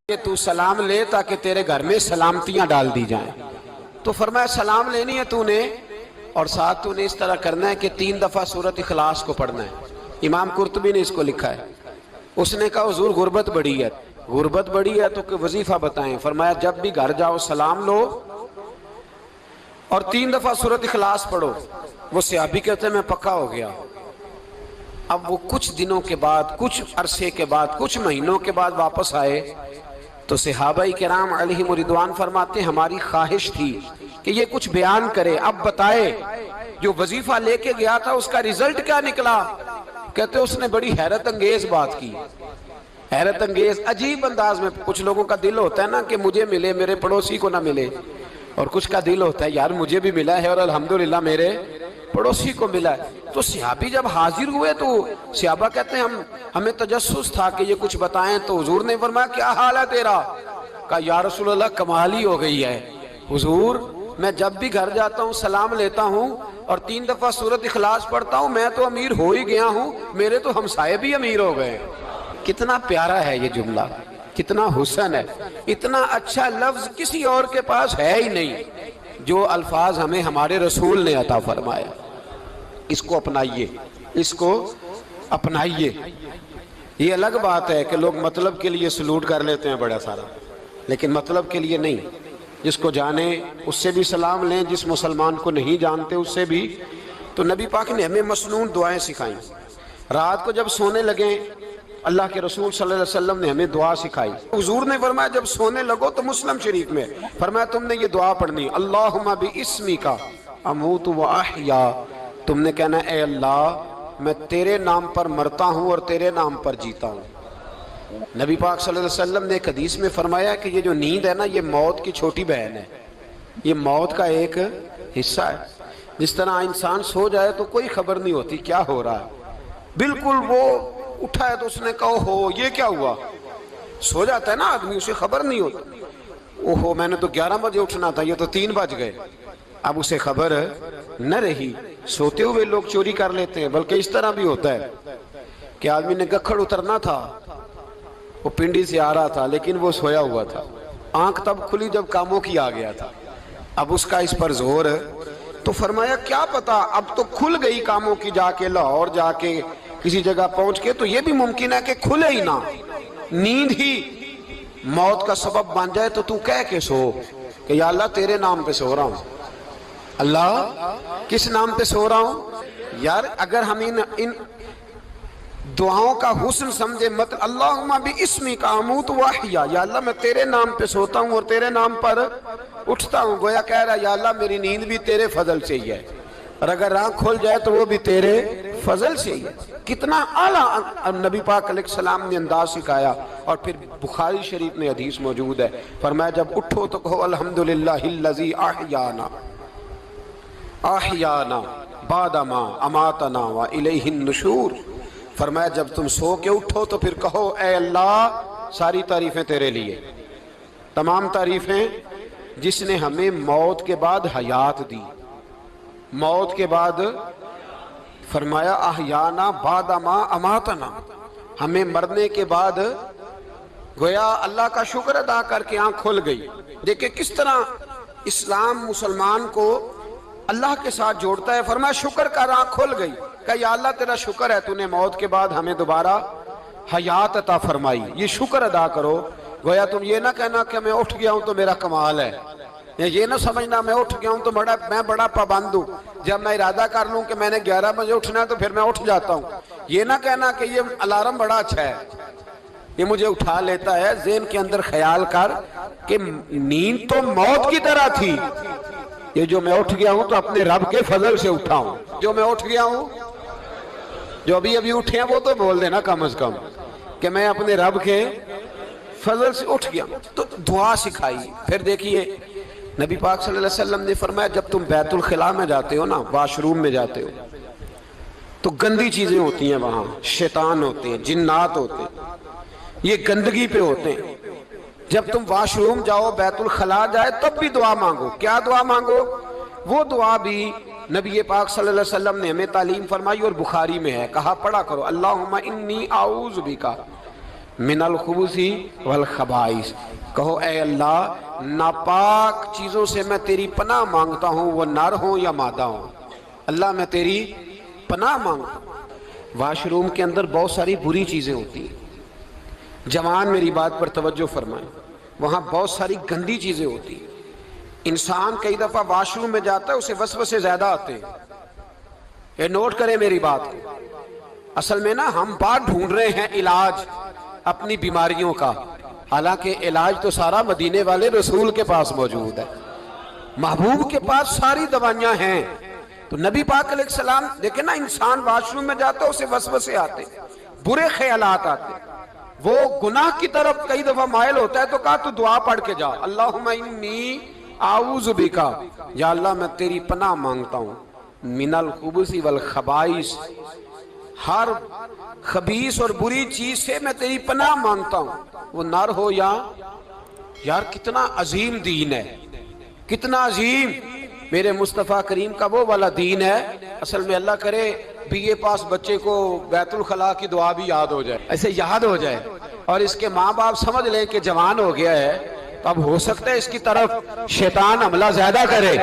کہ تو سلام لے تاکہ تیرے گھر میں سلامتیاں ڈال دی جائیں. تو فرمایا سلام لینی ہے تو نے، اور ساتھ تو نے اس طرح کرنا ہے کہ 3 دفعہ سورۃ اخلاص کو پڑھنا ہے. امام قرطبی نے اس کو لکھا ہے. اس نے کہا حضور غربت بڑی ہے. غربت بڑی ہے تو کہ وظیفہ بتائیں. فرمایا جب بھی گھر جاؤ سلام لو اور 3 دفعہ سورۃ اخلاص پڑھو. وہ صحابی کہتے ہیں میں پکا ہو گیا. اب وہ کچھ دنوں کے بعد، کچھ عرصے کے بعد، کچھ مہینوں کے بعد واپس آئے تو صحابہ کرام علیہم رضوان فرماتے ہیں ہماری خواہش تھی کہ یہ کچھ بیان کرے، اب بتائے جو وظیفہ لے کے گیا تھا اس کا رزلٹ کیا نکلا. کہتے اس نے بڑی حیرت انگیز بات کی. حیرت انگیز عجیب انداز میں. کچھ لوگوں کا دل ہوتا ہے نا کہ مجھے ملے میرے پڑوسی کو نہ ملے، اور کچھ کا دل ہوتا ہے یار مجھے بھی ملا ہے اور الحمدللہ میرے پڑوسی کو ملا ہے. تو صحابی جب حاضر ہوئے تو صحابہ کہتے ہیں ہمیں تجسس تھا کہ یہ کچھ بتائیں. تو حضور نے فرمایا کیا حال ہے تیرا؟ کہا یا رسول اللہ کمال ہی ہو گئی ہے حضور، میں جب بھی گھر جاتا ہوں سلام لیتا ہوں اور 3 دفعہ سورۃ اخلاص پڑھتا ہوں. میں تو امیر ہو ہی گیا ہوں، میرے تو ہمسائے بھی امیر ہو گئے. کتنا پیارا ہے یہ جملہ، کتنا حسن ہے. اتنا اچھا لفظ کسی اور کے پاس ہے ہی نہیں جو الفاظ ہمیں ہمارے رسول نے عطا فرمایا. اس کو اپنائیے، اس کو اپنائیے. یہ الگ بات ہے کہ لوگ مطلب کے لیے سلوٹ کر لیتے ہیں بڑا سارا، لیکن مطلب کے لیے نہیں. جس کو جانے اس سے بھی سلام لیں، جس مسلمان کو نہیں جانتے اس سے بھی. تو نبی پاک نے ہمیں مسنون دعائیں سکھائیں. رات کو جب سونے لگیں اللہ کے رسول صلی اللہ علیہ وسلم نے ہمیں دعا سکھائی. حضور نے فرمایا جب سونے لگو تو مسلم شریف میں فرمایا تم نے یہ دعا پڑھنی اللہم باسمک اموت و احیا. تم نے کہنا اے اللہ میں تیرے نام پر مرتا ہوں اور تیرے نام پر جیتا ہوں. نبی پاک صلی اللہ علیہ وسلم نے ایک حدیث میں فرمایا کہ یہ جو نیند ہے نا یہ موت کی چھوٹی بہن ہے، یہ موت کا ایک حصہ ہے. جس طرح انسان سو جائے تو کوئی خبر نہیں ہوتی کیا ہو رہا ہے، بالکل وہ اٹھا ہے تو اس نے کہا ہو یہ کیا ہوا. سو جاتا ہے نا آدمی، اسے خبر نہیں ہوتی. اوہو میں نے تو 11 بجے اٹھنا تھا، یہ تو 3 بج گئے. اب اسے خبر نہ رہی. سوتے ہوئے لوگ چوری کر لیتے ہیں. بلکہ اس طرح بھی ہوتا ہے کہ آدمی نے گکھڑ اترنا تھا، وہ پنڈی سے آ رہا تھا لیکن وہ سویا ہوا تھا. آنکھ تب کھلی جب کاموں کی آ گیا تھا. اب اس کا اس پر زور تو فرمایا کیا پتا اب تو کھل گئی کاموں کی، جا کے لاہور جا کے کسی جگہ پہنچ کے. تو یہ بھی ممکن ہے کہ کھلے ہی نہ، نیند ہی موت کا سبب بن جائے. تو تو کہہ کے سو کہ یا اللہ تیرے نام پہ سو رہا ہوں. اللہ کس نام پہ سو رہا ہوں؟ یار اگر ہم ان دعاؤں کا حسن سمجھے مت اللہم باسمک اموت و احیا، یا اللہ میں تیرے نام پہ سوتا ہوں اور تیرے نام پر اٹھتا ہوں. گویا کہہ رہا یا اللہ میری نیند بھی تیرے فضل سے ہی ہے، اور اگر آنکھ کھل جائے تو وہ بھی تیرے فضل سے ہی ہے. کتنا اعلیٰ نبی پاک علیہ السلام نے انداز سکھایا. اور پھر بخاری شریف میں حدیث موجود ہے، فرمایا جب اٹھو تو کہو الحمدللہ الذی احیانا احیانا بعد ما اماتنا والیہ النشور. فرمایا جب تم سو کے اٹھو تو پھر کہو اے اللہ ساری تعریفیں تیرے لیے، تمام تعریفیں جس نے ہمیں موت کے بعد حیات دی. موت کے بعد فرمایا احیانا بعد ما اماتنا، ہمیں مرنے کے بعد گویا اللہ کا شکر ادا کر کے آنکھ کھل گئی. دیکھیں کس طرح اسلام مسلمان کو اللہ کے ساتھ جوڑتا ہے. فرمایا شکر کر، آنکھ کھل گئی. کہ یا اللہ تیرا شکر ہے تو نے موت کے بعد ہمیں دوبارہ حیات عطا فرمائی، یہ شکر ادا کرو. گویا تم یہ نہ کہنا کہ میں اٹھ گیا ہوں تو میرا کمال ہے، یہ نہ سمجھنا میں اٹھ گیا ہوں تو میں بڑا پابند ہوں. جب میں ارادہ کر لوں کہ میں نے 11 بجے اٹھنا ہے تو پھر میں اٹھ جاتا ہوں. یہ نہ کہنا کہ یہ الارم بڑا اچھا ہے، یہ مجھے اٹھا لیتا ہے. ذہن کے اندر خیال کر کہ نیند تو موت کی طرح تھی، یہ جو میں اٹھ گیا ہوں تو اپنے رب کے فضل سے اٹھا ہوں. جو میں اٹھ گیا ہوں، جو ابھی اٹھے ہیں وہ تو بول دینا کم از کم کہ میں اپنے رب کے فضل سے اٹھ گیا. تو دعا سکھائی. پھر دیکھیے نبی پاک صلی اللہ علیہ وسلم نے فرمایا جب تم بیت الخلاء میں جاتے ہو نا، واش روم میں جاتے ہو تو گندی چیزیں ہوتی ہیں وہاں، شیطان ہوتے ہیں، جنات ہوتے ہیں، یہ گندگی پہ ہوتے ہیں. جب تم واش روم جاؤ، بیت الخلاء جائے تب بھی دعا مانگو. کیا دعا مانگو؟ وہ دعا بھی نبی پاک صلی اللہ علیہ وسلم نے ہمیں تعلیم فرمائی اور بخاری میں ہے. کہا پڑھا کرو اللہم انی اعوذ بک من الخبث والخبائث، کہو اے اللہ ناپاک چیزوں سے میں تیری پناہ مانگتا ہوں، وہ نر ہوں یا مادہ ہوں۔ اللہ میں تیری پناہ مانگتا ہوں۔ واش روم کے اندر بہت ساری بری چیزیں ہوتی ہیں، جوان میری بات پر توجہ فرمائیں، وہاں بہت ساری گندی چیزیں ہوتی ہیں۔ انسان کئی دفعہ واش روم میں جاتا ہے، اسے وسوسے زیادہ آتے ہیں، یہ نوٹ کریں میری بات کو۔ اصل میں نا ہم بات ڈھونڈ رہے ہیں علاج اپنی بیماریوں کا، حالانکہ علاج تو سارا مدینے والے رسول کے پاس موجود ہے، محبوب کے پاس ساری دوائیاں ہیں۔ تو نبی پاک علیہ السلام دیکھیں نا، انسان واش روم میں جاتا ہے اسے وسوسے آتے، برے خیالات آتے، وہ گناہ کی طرف کئی دفعہ مائل ہوتا ہے، تو کہا تو دعا پڑھ کے جا، اللہم انی اعوذ بکا، یا اللہ میں تیری پناہ مانگتا ہوں، من الخبث والخبائث، ہر خبیث اور بری چیز سے میں تیری پناہ مانگتا ہوں، وہ نر ہو یا یار کتنا عظیم دین ہے، کتنا عظیم میرے مصطفیٰ کریم کا وہ والا دین ہے۔ اصل میں اللہ کرے بی اے پاس بچے کو بیت الخلاء کی دعا بھی یاد ہو جائے، ایسے یاد ہو جائے، اور اس کے ماں باپ سمجھ لیں کہ جوان ہو گیا ہے، تو اب ہو سکتا ہے اس کی طرف شیطان حملہ زیادہ کرے،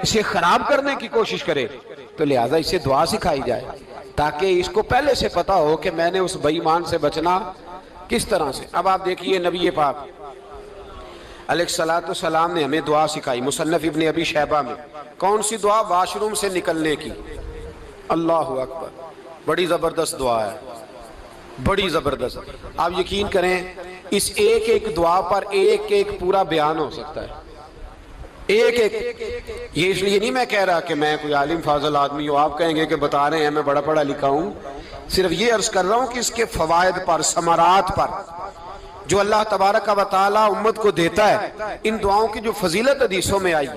اسے خراب کرنے کی کوشش کرے، تو لہٰذا اسے دعا سکھائی جائے تاکہ اس کو پہلے سے پتا ہو کہ میں نے اس بے ایمان سے بچنا کس طرح سے۔ اب آپ دیکھیے نبی پاک علیہ السلام نے ہمیں دعا سکھائی، مصنف ابن ابی شیبہ میں۔ کون سی دعا؟ واش روم سے نکلنے کی۔ اللہ اکبر، بڑی زبردست دعا ہے، بڑی زبردست۔ آپ یقین کریں اس ایک ایک دعا پر ایک ایک پورا بیان ہو سکتا ہے، ایک ایک۔ یہ اس لیے نہیں میں کہہ رہا کہ میں کوئی عالم فاضل آدمی ہوں، آپ کہیں گے کہ بتا رہے ہیں میں بڑا پڑھا لکھا ہوں، صرف یہ عرض کر رہا ہوں کہ اس کے فوائد پر، ثمرات پر جو اللہ تبارک و تعالیٰ امت کو دیتا ہے، ان دعاؤں کی جو فضیلت حدیثوں میں آئی،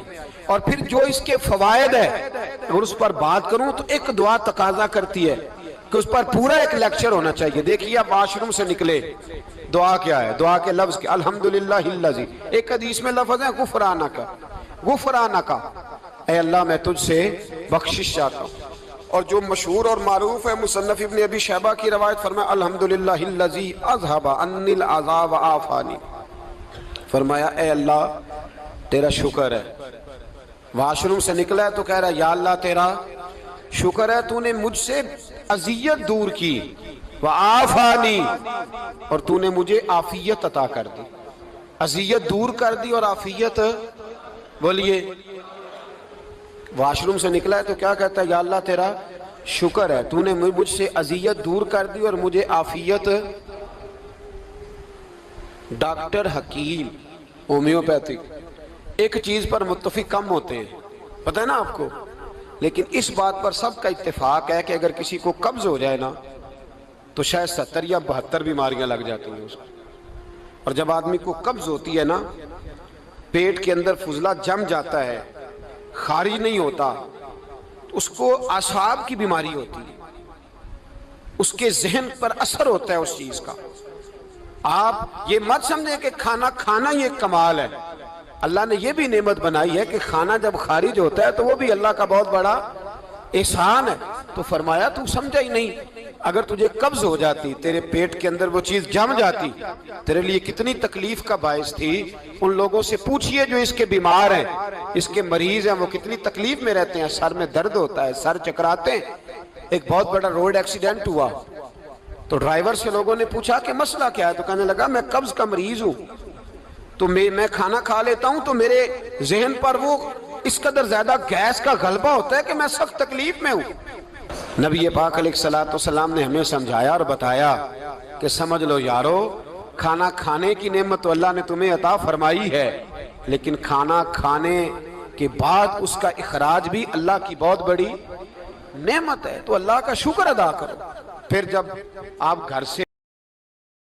اور پھر جو اس کے فوائد ہے، اگر اس پر بات کروں تو ایک دعا تقاضا کرتی ہے کہ اس پر پورا ایک لیکچر ہونا چاہیے۔ دیکھیے آپ واش روم سے نکلے، دعا کیا ہے؟ دعا کے لفظ کے الحمدللہ الذی، ایک حدیث میں لفظ ہے غفرانک، غفرانک، اے اللہ میں تجھ سے بخشش چاہتا ہوں۔ اور جو مشہور اور معروف ہے مصنف ابن ابی شیبہ کی روایت، فرمایا الحمدللہ الذی اذھب عنی العذاب وعافانی، فرمایا اے اللہ تیرا شکر ہے، واش روم سے نکلا ہے تو کہہ رہا ہے یا اللہ تیرا شکر ہے، تو نے مجھ سے اذیت دور کی، وعافانی، اور تو نے مجھے عافیت عطا کر دی، اذیت دور کر دی اور عافیت۔ بولیے واش روم سے نکلا ہے تو کیا کہتا ہے؟ یا اللہ تیرا شکر ہے، تو نے مجھ سے اذیت دور کر دی اور مجھے عافیت۔ ڈاکٹر حکیم ہومیوپیتھک ایک چیز پر متفق کم ہوتے ہیں، پتہ ہے نا آپ کو، لیکن اس بات پر سب کا اتفاق ہے کہ اگر کسی کو قبض ہو جائے نا تو شاید 70 یا 72 بیماریاں لگ جاتی ہیں اس کو۔ اور جب آدمی کو قبض ہوتی ہے نا، پیٹ کے اندر فضلہ جم جاتا ہے، خارج نہیں ہوتا، اس کو اعصاب کی بیماری ہوتی ہے، اس کے ذہن پر اثر ہوتا ہے اس چیز کا۔ آپ یہ مت سمجھیں کہ کھانا کھانا یہ کمال ہے، اللہ نے یہ بھی نعمت بنائی ہے کہ کھانا جب خارج ہوتا ہے تو وہ بھی اللہ کا بہت بڑا احسان ہے۔ تو فرمایا تو سمجھا ہی نہیں، اگر تجھے قبض ہو جاتی، تیرے پیٹ کے اندر وہ چیز جم جاتی، تیرے لیے کتنی تکلیف کا باعث تھی۔ ان لوگوں سے پوچھئے جو اس کے بیمار ہیں، اس کے مریض ہیں، وہ کتنی تکلیف میں رہتے ہیں، سر میں درد ہوتا ہے، سر چکراتے ہیں۔ ایک بہت بڑا روڈ ایکسیڈنٹ ہوا تو ڈرائیور سے لوگوں نے پوچھا کہ مسئلہ کیا ہے، تو کہنے لگا میں قبض کا مریض ہوں، تو میں کھانا کھا لیتا ہوں تو میرے ذہن پر وہ اس قدر زیادہ گیس کا غلبہ ہوتا ہے کہ میں سخت تکلیف میں ہوں۔ نبی پاک علیہ السلام نے ہمیں سمجھایا اور بتایا کہ سمجھ لو یارو، کھانا کھانے کی نعمت تو اللہ نے تمہیں عطا فرمائی ہے، لیکن کھانا کھانے کے بعد اس کا اخراج بھی اللہ کی بہت بڑی نعمت ہے، تو اللہ کا شکر ادا کرو۔ پھر جب آپ گھر سے